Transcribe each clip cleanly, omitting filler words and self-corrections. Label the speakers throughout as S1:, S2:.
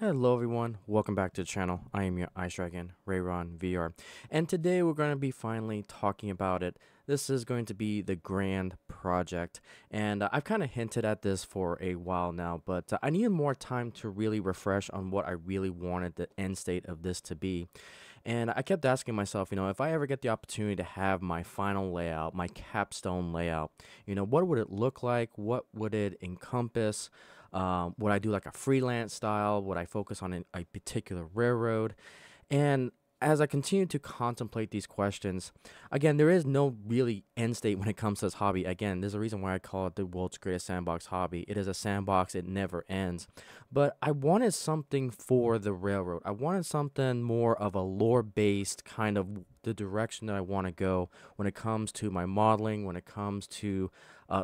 S1: Hello everyone, welcome back to the channel. I am your Ice Dragon, RayronVR, and today we're going to be finally talking about it. This is going to be the grand project, and I've kind of hinted at this for a while now, but I needed more time to really refresh on what I really wanted the end state of this to be. And I kept asking myself, if I ever get the opportunity to have my final layout, my capstone layout, what would it look like? What would it encompass? Would I do like a freelance style? Would I focus on a particular railroad? And as I continue to contemplate these questions, again, there is no really end state when it comes to this hobby. Again, there's a reason why I call it the world's greatest sandbox hobby. It is a sandbox, it never ends. But I wanted something for the railroad. I wanted something more of a lore based kind of the direction that I want to go when it comes to my modeling, when it comes to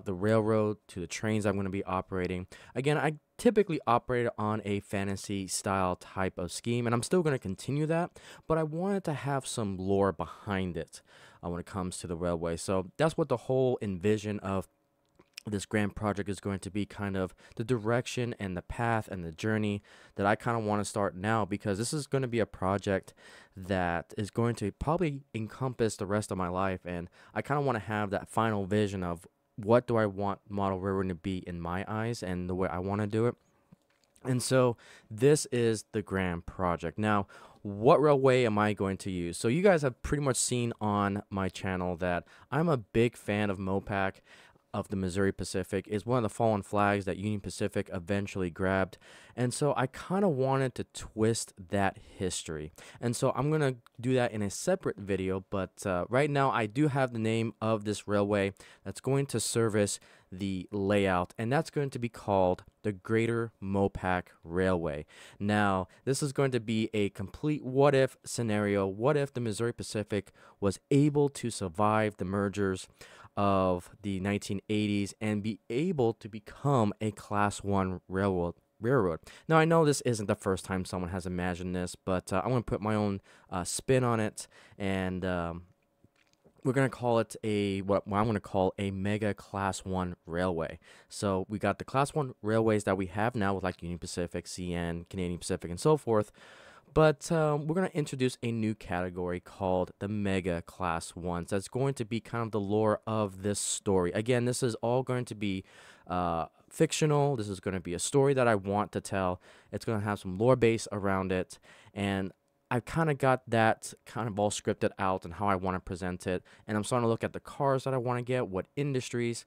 S1: the railroad, to the trains I'm going to be operating. Again, I typically operate on a fantasy style type of scheme, and I'm still going to continue that, but I wanted to have some lore behind it when it comes to the railway. So that's what the whole envision of this grand project is going to be, kind of the direction and the path and the journey that I kind of want to start now, because this is going to be a project that is going to probably encompass the rest of my life, and I kind of want to have that final vision of what do I want model railroading to be in my eyes and the way I want to do it. And so this is the grand project. Now, what railway am I going to use? So you guys have pretty much seen on my channel that I'm a big fan of Mopac of the Missouri Pacific. Is one of the fallen flags that Union Pacific eventually grabbed. And so I kind of wanted to twist that history. And so I'm going to do that in a separate video, but right now I do have the name of this railway that's going to service the layout, and that's going to be called the Greater Mopac Railway. Now, this is going to be a complete what if scenario. What if the Missouri Pacific was able to survive the mergers of the 1980s and be able to become a Class 1 railroad. Now, I know this isn't the first time someone has imagined this, but I'm going to put my own spin on it, and we're going to call it what I'm going to call a mega Class 1 railway. So we got the Class 1 railways that we have now with like Union Pacific, CN, Canadian Pacific, and so forth. But we're going to introduce a new category called the Mega Class 1s. That's going to be kind of the lore of this story. Again, this is all going to be fictional. This is going to be a story that I want to tell. It's going to have some lore base around it. And I've kind of got that kind of all scripted out and how I want to present it. And I'm starting to look at the cars that I want to get, what industries.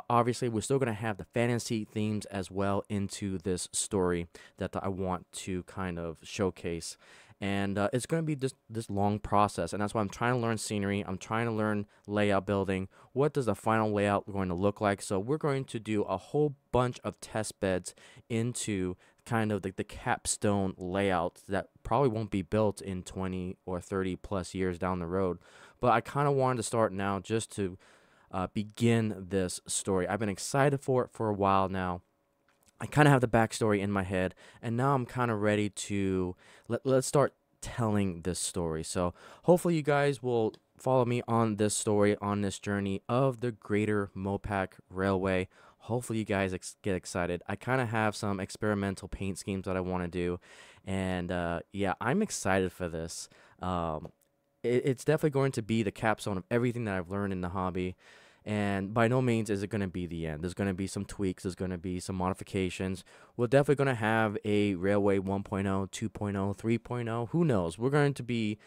S1: Obviously, we're still going to have the fantasy themes as well into this story that I want to kind of showcase. And it's going to be this long process. And that's why I'm trying to learn scenery. I'm trying to learn layout building. What does the final layout going to look like? So we're going to do a whole bunch of test beds into kind of the capstone layout that probably won't be built in 20 or 30 plus years down the road. But I kind of wanted to start now just to begin this story. I've been excited for it for a while now. I kind of have the backstory in my head, and now I'm kind of ready to let's start telling this story. So hopefully you guys will follow me on this story, on this journey of the Greater Mopac Railway. Hopefully you guys get excited. I kind of have some experimental paint schemes that I want to do, and yeah, I'm excited for this. It's definitely going to be the capstone of everything that I've learned in the hobby. And by no means is it going to be the end. There's going to be some tweaks. There's going to be some modifications. We're definitely going to have a Railway 1.0, 2.0, 3.0. Who knows? We're going to be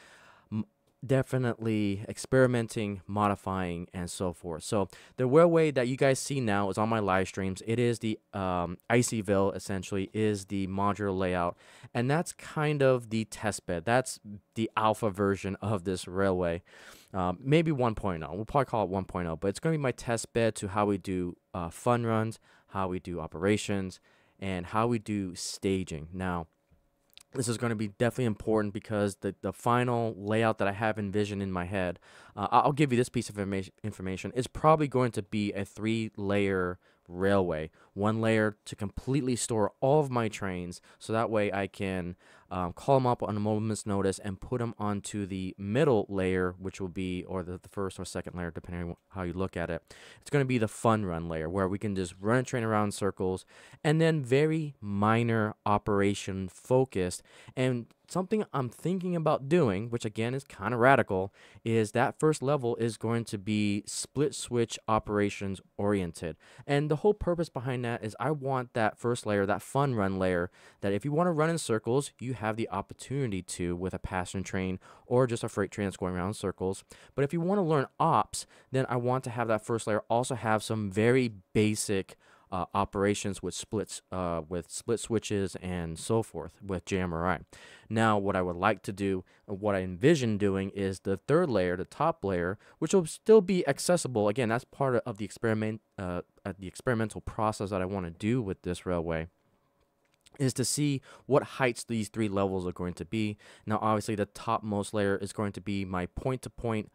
S1: definitely experimenting, modifying, and so forth. So the railway that you guys see now is on my live streams. It is the Icyville, essentially, is the modular layout. And that's kind of the test bed. That's the alpha version of this railway. Maybe 1.0. We'll probably call it 1.0, but it's going to be my test bed to how we do fun runs, how we do operations, and how we do staging. Now, this is going to be definitely important because the final layout that I have envisioned in my head, I'll give you this piece of information, is probably going to be a 3-layer railway. One layer to completely store all of my trains, so that way I can call them up on a moment's notice and put them onto the middle layer, which will be, or the first or second layer, depending on how you look at it. It's going to be the fun run layer, where we can just run a train around in circles, and then very minor operation focused. And something I'm thinking about doing, which again is kind of radical, is that first level is going to be split switch operations oriented. And the whole purpose behind that is I want that first layer, that fun run layer, that if you want to run in circles, you have the opportunity to with a passenger train or just a freight train that's going around in circles. But if you want to learn ops, then I want to have that first layer also have some very basic operations with with split switches and so forth with JMRI. Now, what I would like to do, what I envision doing, is the third layer, the top layer, which will still be accessible. Again, that's part of the experimental process that I want to do with this railway, is to see what heights these three levels are going to be. Now, obviously, the topmost layer is going to be my point-to-point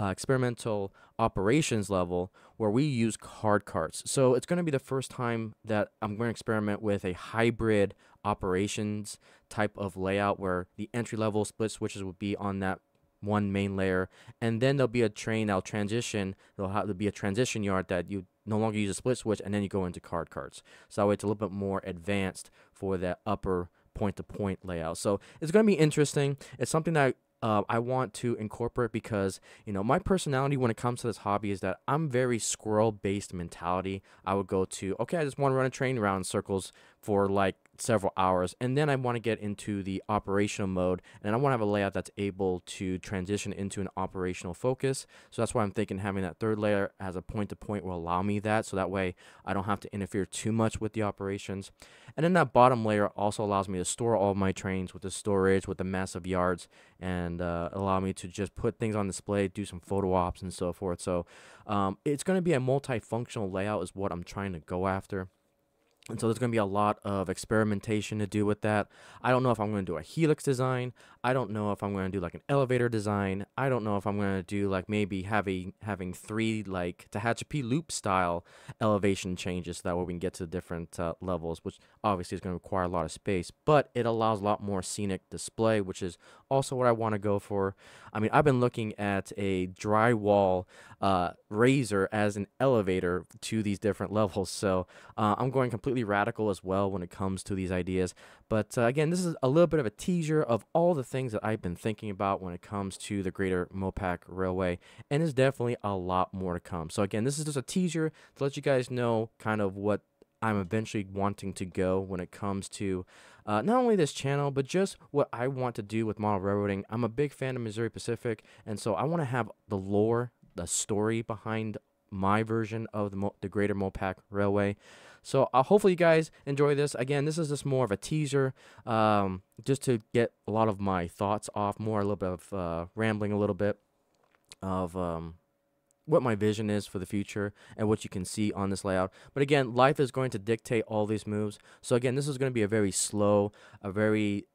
S1: experimental operations level, where we use card carts. So it's going to be the first time that I'm going to experiment with a hybrid operations type of layout, where the entry level split switches will be on that one main layer, and then there'll be a train that'll transition. There'll be a transition yard that you no longer use a split switch, and then you go into card carts. So that way it's a little bit more advanced for that upper point-to-point layout. So it's going to be interesting. It's something that I want to incorporate, because, you know, my personality when it comes to this hobby is that I'm very squirrel-based mentality. I would go to, okay, I just want to run a train around in circles for like several hours, and then I want to get into the operational mode, and I want to have a layout that's able to transition into an operational focus. So that's why I'm thinking having that third layer as a point-to-point will allow me that, so that way I don't have to interfere too much with the operations. And then that bottom layer also allows me to store all of my trains with the storage, with the massive yards, and allow me to just put things on display, do some photo ops and so forth. So it's going to be a multifunctional layout is what I'm trying to go after. And so there's going to be a lot of experimentation to do with that. I don't know if I'm going to do a helix design. I don't know if I'm going to do like an elevator design. I don't know if I'm going to do like maybe having three like Tehachapi loop style elevation changes, so that way we can get to the different levels, which obviously is going to require a lot of space, but it allows a lot more scenic display, which is also what I want to go for. I mean, I've been looking at a drywall razor as an elevator to these different levels, so I'm going completely radical as well when it comes to these ideas. But again, this is a little bit of a teaser of all the things that I've been thinking about when it comes to the Greater Mopac Railway, and there's definitely a lot more to come. So again, this is just a teaser to let you guys know kind of what I'm eventually wanting to go when it comes to not only this channel, but just what I want to do with model railroading. I'm a big fan of Missouri Pacific, and so I want to have the lore, the story behind my version of the Greater Mopac Railway. So hopefully you guys enjoy this. Again, this is just more of a teaser, just to get a lot of my thoughts off, more a little bit of rambling a little bit of what my vision is for the future and what you can see on this layout. But again, life is going to dictate all these moves. So again, this is going to be a very slow, a very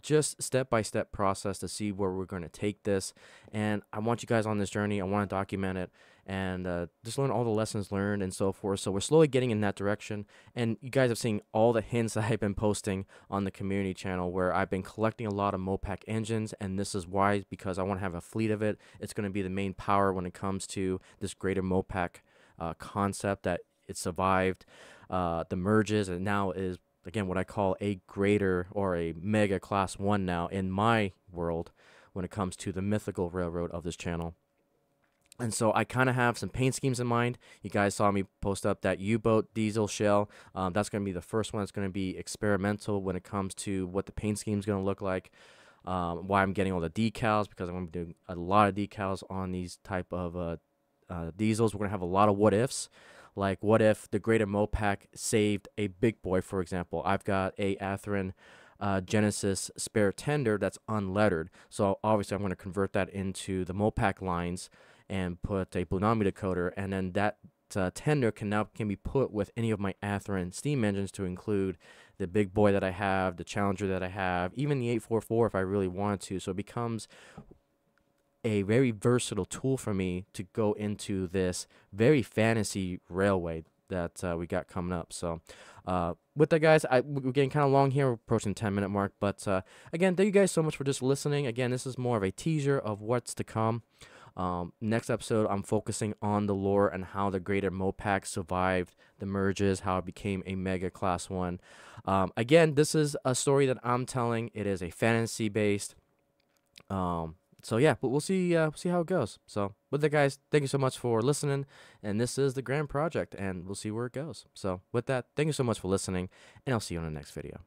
S1: just step-by-step process to see where we're going to take this. And I want you guys on this journey. I want to document it and just learn all the lessons learned and so forth. So we're slowly getting in that direction. And you guys have seen all the hints that I've been posting on the community channel, where I've been collecting a lot of Mopac engines, and this is why, because I want to have a fleet of it. It's going to be the main power when it comes to this Greater Mopac concept, that it survived the merges and now is, again, what I call a greater or a mega class 1 now in my world when it comes to the mythical railroad of this channel. And so I kind of have some paint schemes in mind. You guys saw me post up that U-boat diesel shell. That's going to be the first one that's going to be experimental when it comes to what the paint scheme is going to look like. Why I'm getting all the decals, because I'm going to be doing a lot of decals on these type of diesels. We're going to have a lot of what ifs. Like, what if the Greater Mopac saved a big boy, for example? I've got a Atherin Genesis spare tender that's unlettered. So obviously I'm going to convert that into the Mopac lines and put a Blunami decoder, and then that tender can be put with any of my Atherin steam engines, to include the big boy that I have, the Challenger that I have, even the 844 if I really wanted to. So it becomes a very versatile tool for me to go into this very fantasy railway that we got coming up. So with that, guys, we're getting kind of long here. We're approaching the 10-minute mark. But again, thank you guys so much for just listening. Again, this is more of a teaser of what's to come. Next episode, I'm focusing on the lore and how the greater Mopac survived the merges, how it became a mega class 1. Again, this is a story that I'm telling. It is a fantasy based. So yeah, but we'll see how it goes. So with that, guys, thank you so much for listening. And this is the Grand Project, and we'll see where it goes. So with that, thank you so much for listening, and I'll see you on the next video.